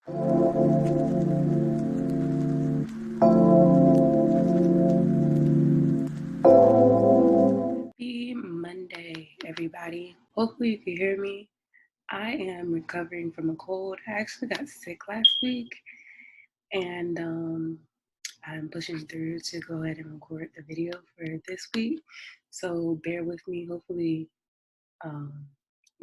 Happy Monday, everybody. Hopefully you can hear me. I am recovering from a cold. I actually got sick last week, and I'm pushing through to go ahead and record the video for this week. So bear with me. Hopefully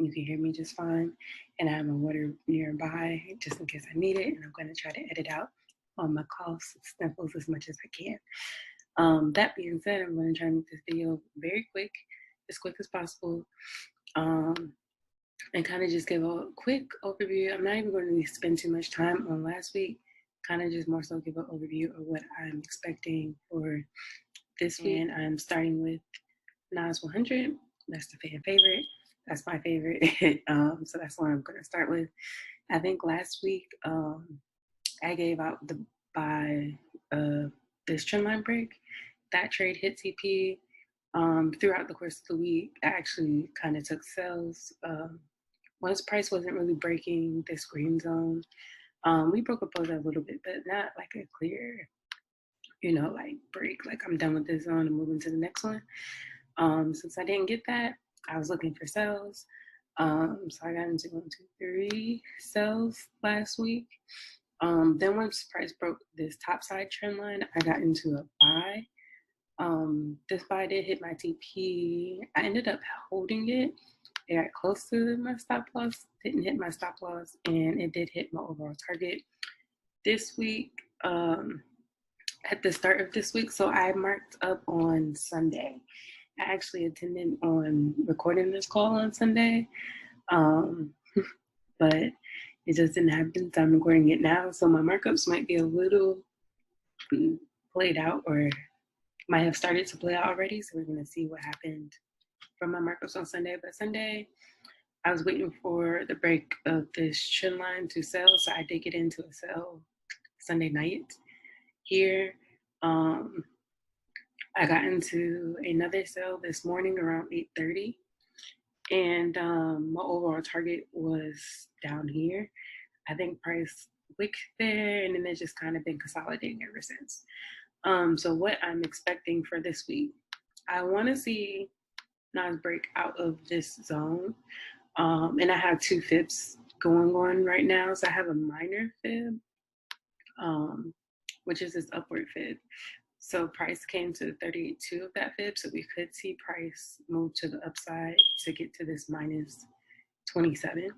you can hear me just fine. And I have my water nearby just in case I need it. And I'm going to try to edit out all my coughs and sniffles as much as I can. That being said, I'm going to try to make this video very quick, as quick as possible, and kind of just give a quick overview. I'm not even going to really spend too much time on last week, kind of just more so give an overview of what I'm expecting for this week. And I'm starting with Nas 100. That's the fan favorite. That's my favorite. So that's what I'm going to start with. I think last week I gave out the buy this trendline break. That trade hit TP. Throughout the course of the week, I actually kind of took sales. Once price wasn't really breaking this green zone, we broke above that a little bit, but not like a clear, like break. Like I'm done with this zone and moving to the next one. Since I didn't get that, I was looking for sales. So I got into 1, 2, 3 sales last week. Then once price broke this top side trend line, I got into a buy. This buy did hit my TP. I ended up holding it. It got close to my stop loss, didn't hit my stop loss, and it did hit my overall target this week, at the start of this week. So I marked up on Sunday. I actually attended on recording this call on Sunday, but it just didn't happen, so I'm recording it now. So my markups might be a little played out, or might have started to play out already. So we're going to see what happened from my markups on Sunday. But Sunday, I was waiting for the break of this trend line to sell. So I did get into a sell Sunday night here. I got into another sell this morning around 8:30. And my overall target was down here. I think price wicked there, and then it's just kind of been consolidating ever since. So what I'm expecting for this week, I want to see Nas break out of this zone. And I have 2 fibs going on right now. So I have a minor fib, which is this upward fib. So price came to 38.2 of that fib. So we could see price move to the upside to get to this minus 27.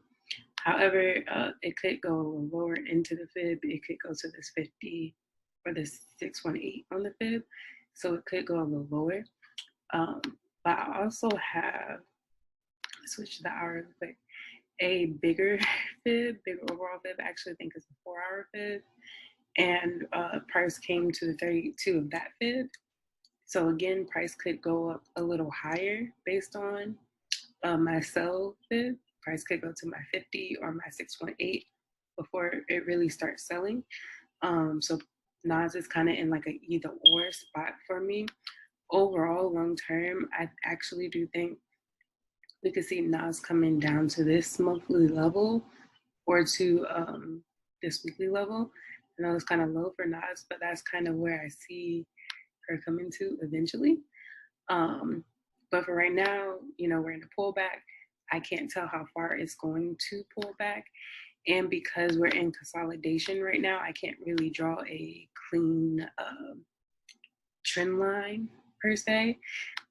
However, it could go lower into the fib. It could go to this 50 or this 618 on the fib. So it could go a little lower. But I also have, switch to the hour real quick, a bigger fib, bigger overall fib. I actually think it's a 4-hour fib. And price came to the 32 of that fib. So again, price could go up a little higher based on my sell fib. Price could go to my 50 or my 618 before it really starts selling. So Nas is kind of in like an either or spot for me. Overall, long term, I actually do think we could see Nas coming down to this monthly level or to this weekly level. I know it's kind of low for Nas, but that's kind of where I see her coming to eventually. But for right now, we're in a pullback. I can't tell how far it's going to pull back. And because we're in consolidation right now, I can't really draw a clean trend line per se.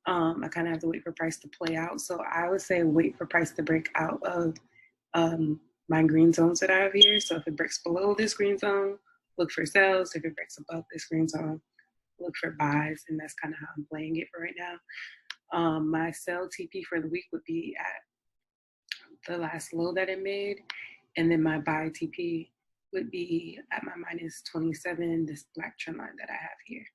I kind of have to wait for price to play out. So I would say wait for price to break out of my green zones that I have here. So if it breaks below this green zone, look for sales. If it breaks above this green zone, look for buys. And that's kind of how I'm playing it for right now. My sell TP for the week would be at the last low that it made. And then my buy TP would be at my minus 27, this black trend line that I have here.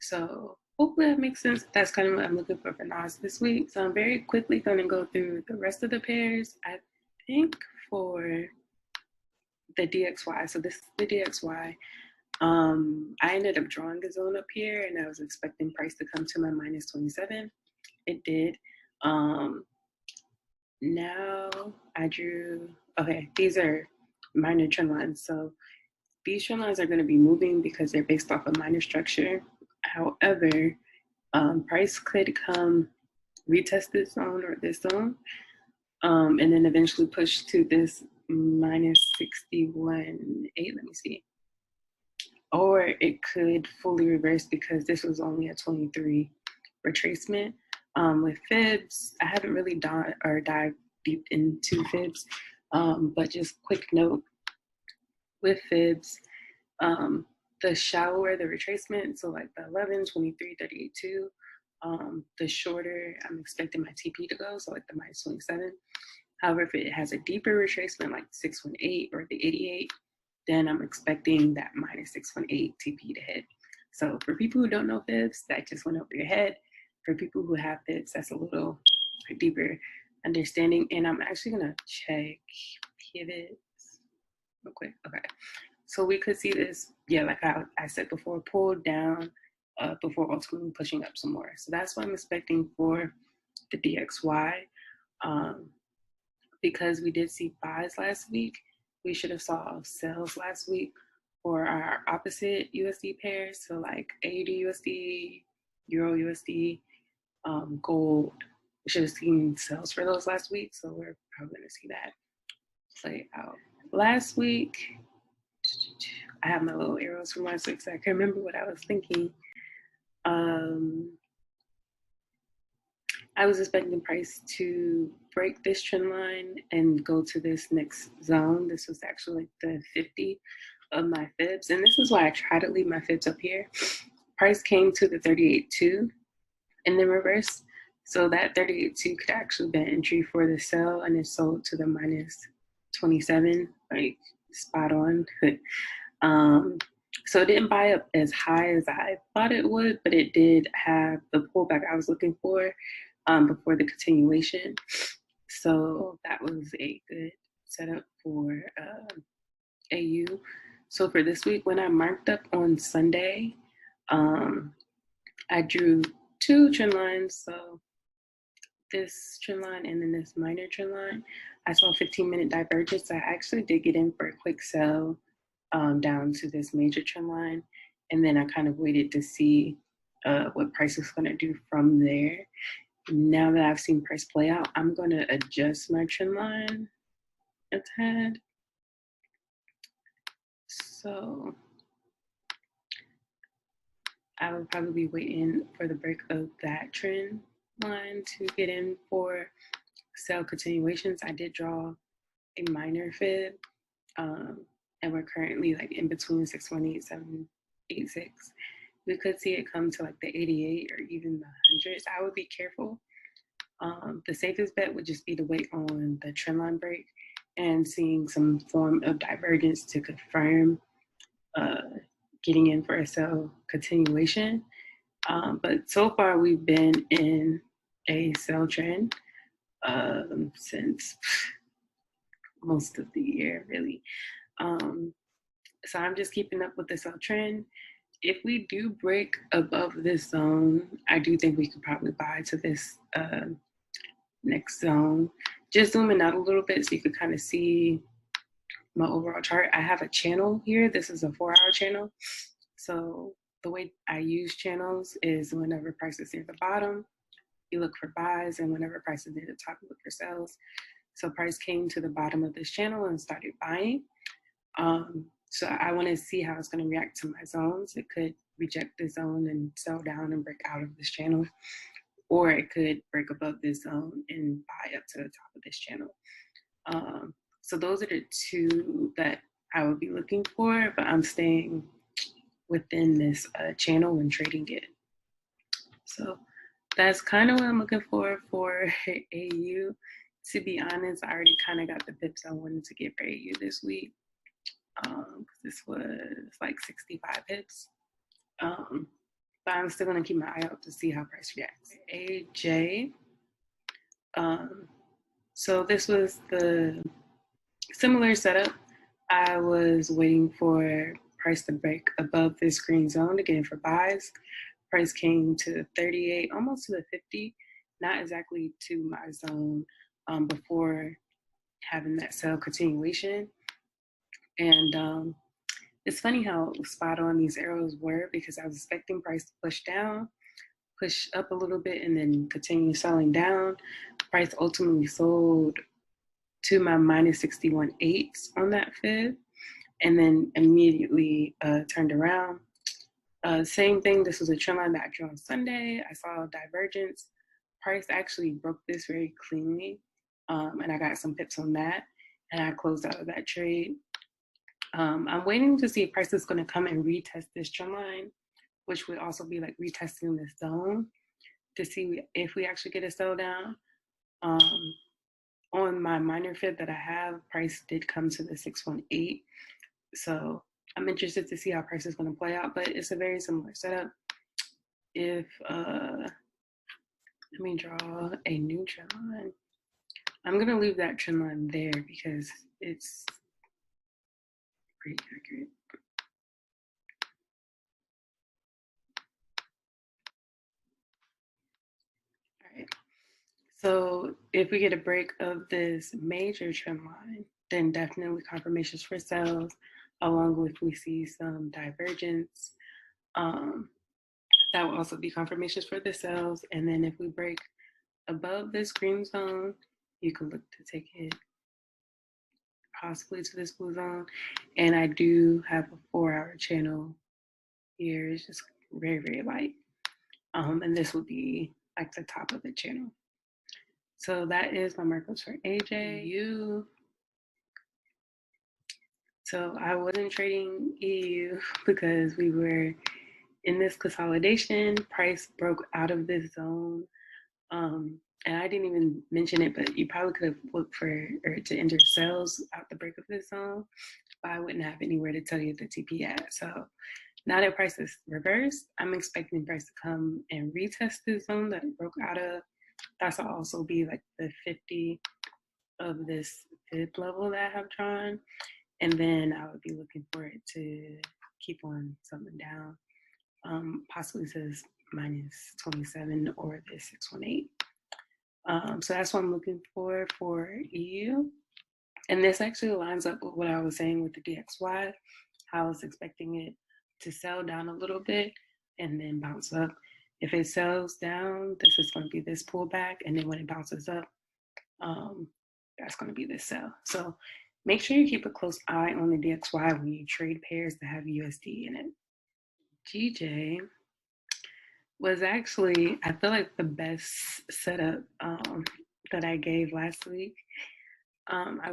So hopefully that makes sense. That's kind of what I'm looking for Nas this week. So I'm very quickly going to go through the rest of the pairs. I think for the DXY, so this is the DXY. I ended up drawing a zone up here, and I was expecting price to come to my minus 27. It did. Now I drew, okay, these are minor trend lines. So these trend lines are going to be moving because they're based off a minor structure. However, price could come retest this zone or this zone, and then eventually push to this minus 61.8. Let me see. Or it could fully reverse because this was only a 23 retracement. With fibs, I haven't really dived deep into fibs, but just quick note with fibs, the shallower the retracement, so like the 11, 23, 38, 2, the shorter I'm expecting my TP to go, so like the minus 27. However, if it has a deeper retracement like 618 or the 88, then I'm expecting that minus 618 TP to hit. So for people who don't know fibs, that just went over your head. For people who have fibs, that's a little deeper understanding. And I'm actually gonna check pivots real quick. Okay, so we could see this, yeah, like I said before, pulled down before ultimately pushing up some more. So that's what I'm expecting for the DXY. Because we did see buys last week, we should have saw sells last week for our opposite USD pairs. So like AUDUSD, EURUSD, gold. We should have seen sales for those last week. So we're probably gonna see that play out. Last week, I have my little arrows from last week, so I can remember what I was thinking. I was expecting price to break this trend line and go to this next zone. This was actually the 50 of my fibs. And this is why I try to leave my fibs up here. Price came to the 38.2 and then reverse. So that 38.2 could actually be an entry for the sell, and it sold to the minus 27, like spot on. So it didn't buy up as high as I thought it would, but it did have the pullback I was looking for before the continuation. So that was a good setup for AU. So for this week, when I marked up on Sunday, I drew two trend lines. So this trend line and then this minor trend line. I saw a 15-minute divergence. I actually did get in for a quick sell down to this major trend line. And then I kind of waited to see what price is going to do from there. Now that I've seen price play out, I'm going to adjust my trend line a tad. So I would probably be waiting for the break of that trend line to get in for sell continuations. I did draw a minor fib, and we're currently like in between 618, 786. We could see it come to like the 88 or even the hundreds. I would be careful. The safest bet would just be to wait on the trend line break and seeing some form of divergence to confirm getting in for a sell continuation. But so far we've been in a sell trend since most of the year, really. So I'm just keeping up with the sell trend. If we do break above this zone, I do think we could probably buy to this next zone. Just zooming out a little bit so you could kind of see my overall chart. I have a channel here. This is a 4-hour channel. So the way I use channels is whenever price is near the bottom, you look for buys, and whenever price is near the top, you look for sells. So price came to the bottom of this channel and started buying. So I want to see how it's going to react to my zones. It could reject the zone and sell down and break out of this channel, or it could break above this zone and buy up to the top of this channel. So those are the two that I would be looking for, but I'm staying within this channel when trading it. So that's kind of what I'm looking for AU. To be honest, I already kind of got the pips I wanted to get for AU this week. This was like 65 pips. But I'm still gonna keep my eye out to see how price reacts. AJ. So this was the similar setup. I was waiting for price to break above this green zone to get in for buys. Price came to 38, almost to the 50, not exactly to my zone before having that sell continuation. And it's funny how spot on these arrows were, because I was expecting price to push down, push up a little bit, and then continue selling down. Price ultimately sold to my minus 61.8 on that fib, and then immediately turned around. Same thing, this was a trend line that I drew on Sunday. I saw a divergence. Price actually broke this very cleanly, and I got some pips on that, and I closed out of that trade. I'm waiting to see if price is going to come and retest this trend line, which would also be like retesting this zone to see if we actually get a sell down. On my minor fib that I have, price did come to the 618. So I'm interested to see how price is going to play out, but it's a very similar setup. If let me draw a new trend line. I'm going to leave that trend line there because it's pretty accurate. All right. So if we get a break of this major trend line, then definitely confirmations for sales, along with we see some divergence. That will also be confirmations for the sales. And then if we break above this green zone, you can look to take it possibly to this blue zone. And I do have a 4-hour channel here. It's just very, very light. And this would be like the top of the channel. So that is my markups for AUDJPY. So I wasn't trading EU because we were in this consolidation. Price broke out of this zone. And I didn't even mention it, but you probably could have looked for or to enter sales out the break of this zone, but I wouldn't have anywhere to tell you the TP at. So now that price is reversed, I'm expecting price to come and retest this zone that it broke out of. That's will also be like the 50 of this fib level that I have drawn. And then I would be looking for it to keep on something down, possibly says minus 27 or the 618. So that's what I'm looking for EU. And this actually lines up with what I was saying with the DXY, how I was expecting it to sell down a little bit and then bounce up. If it sells down, this is going to be this pullback. And then when it bounces up, that's going to be this sell. So make sure you keep a close eye on the DXY when you trade pairs that have USD in it. GJ was actually, I feel like, the best setup that I gave last week. I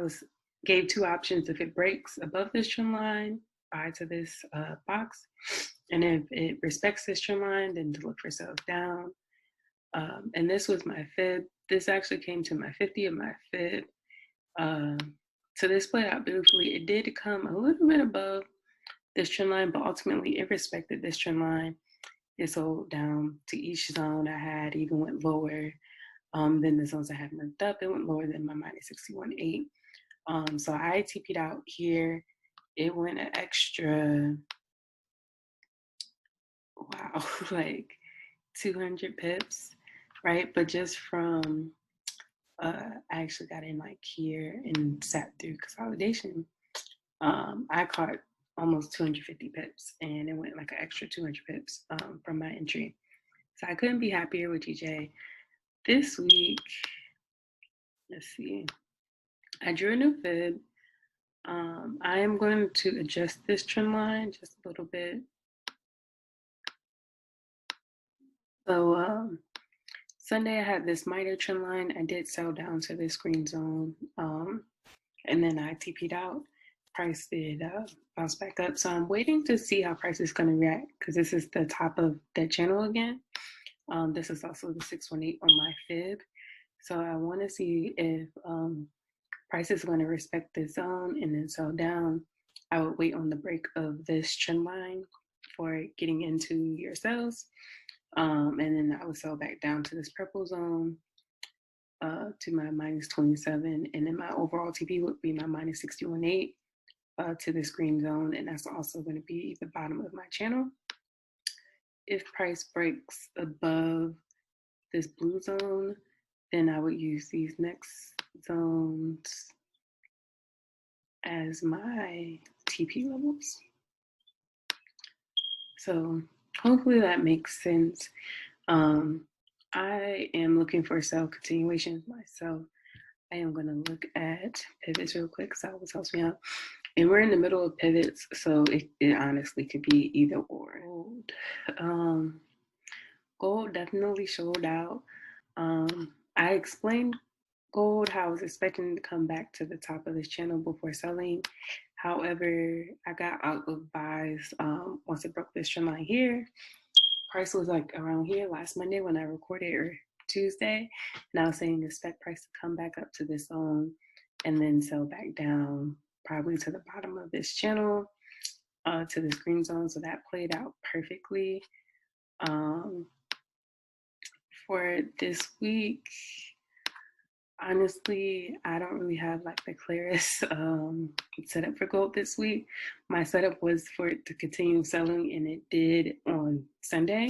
gave two options. If it breaks above this trend line, buy to this box. And if it respects this trend line, then to look for sales down. And this was my fib. This actually came to my 50 of my fib. So this played out beautifully. It did come a little bit above this trend line, but ultimately it respected this trend line. It sold down to each zone I had, even went lower than the zones I had marked up. It went lower than my minus 61.8. So I TP'd out here. It went an extra, wow, like 200 pips, right? But just from, I actually got in like here and sat through consolidation. I caught almost 250 pips, and it went like an extra 200 pips from my entry. So I couldn't be happier with GJ. This week, let's see, I drew a new fib. I am going to adjust this trend line just a little bit. So Sunday I had this minor trend line. I did sell down to this green zone, and then I TP'd out. Price did bounce back up. So I'm waiting to see how price is going to react, because this is the top of that channel again. This is also the 618 on my fib. So I want to see if price is going to respect the zone and then sell down. I would wait on the break of this trend line for getting into your sales. And then I would sell back down to this purple zone to my minus 27. And then my overall TP would be my minus 61.8 to this green zone. And that's also going to be the bottom of my channel. If price breaks above this blue zone, then I would use these next zones as my TP levels. So hopefully that makes sense. I am looking for sell continuations myself. I am going to look at pivots real quick because that always helps me out. And we're in the middle of pivots, so it honestly could be either or. Gold definitely showed out. I explained gold, how I was expecting to come back to the top of this channel before selling. However, I got out of buys once it broke this trend line here. Price was like around here last Monday when I recorded, or Tuesday, and I was saying expect price to come back up to this zone and then sell back down probably to the bottom of this channel to this green zone. So that played out perfectly. For this week, honestly, I don't really have like the clearest setup for gold this week. My setup was for it to continue selling, and it did on Sunday.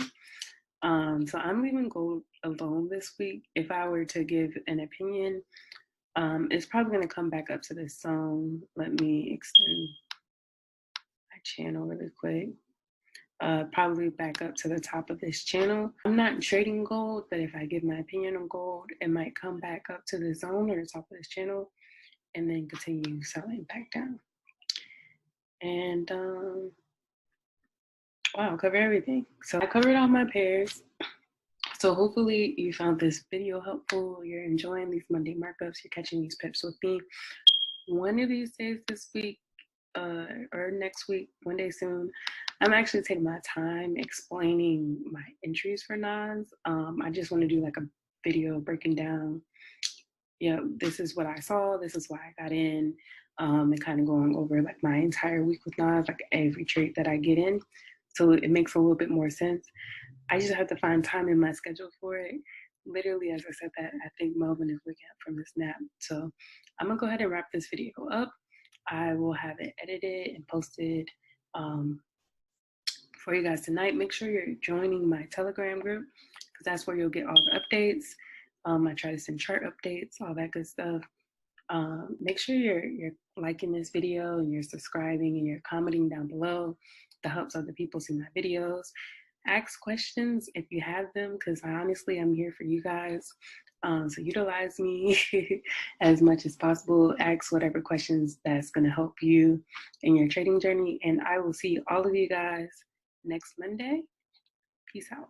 So I'm leaving gold alone this week. If I were to give an opinion, it's probably going to come back up to this zone. Let me extend my channel really quick. Probably back up to the top of this channel. I'm not trading gold, but if I give my opinion on gold, it might come back up to the zone or the top of this channel and then continue selling back down. And wow, cover everything. So I covered all my pairs. So hopefully you found this video helpful. You're enjoying these Monday markups. You're catching these pips with me. One of these days this week or next week, one day soon, I'm actually taking my time explaining my entries for NAS. I just want to do like a video breaking down, you know, this is what I saw, this is why I got in, and kind of going over like my entire week with NAS, like every trade that I get in. So it makes a little bit more sense. I just have to find time in my schedule for it. Literally, as I said that, I think Melvin is waking up from his nap. So I'm gonna go ahead and wrap this video up. I will have it edited and posted for you guys tonight. Make sure you're joining my Telegram group because that's where you'll get all the updates. I try to send chart updates, all that good stuff. Make sure you're liking this video and you're subscribing and you're commenting down below. That helps other people see my videos. Ask questions if you have them, because honestly, I'm here for you guys. So utilize me as much as possible. Ask whatever questions that's going to help you in your trading journey. And I will see all of you guys next Monday. Peace out.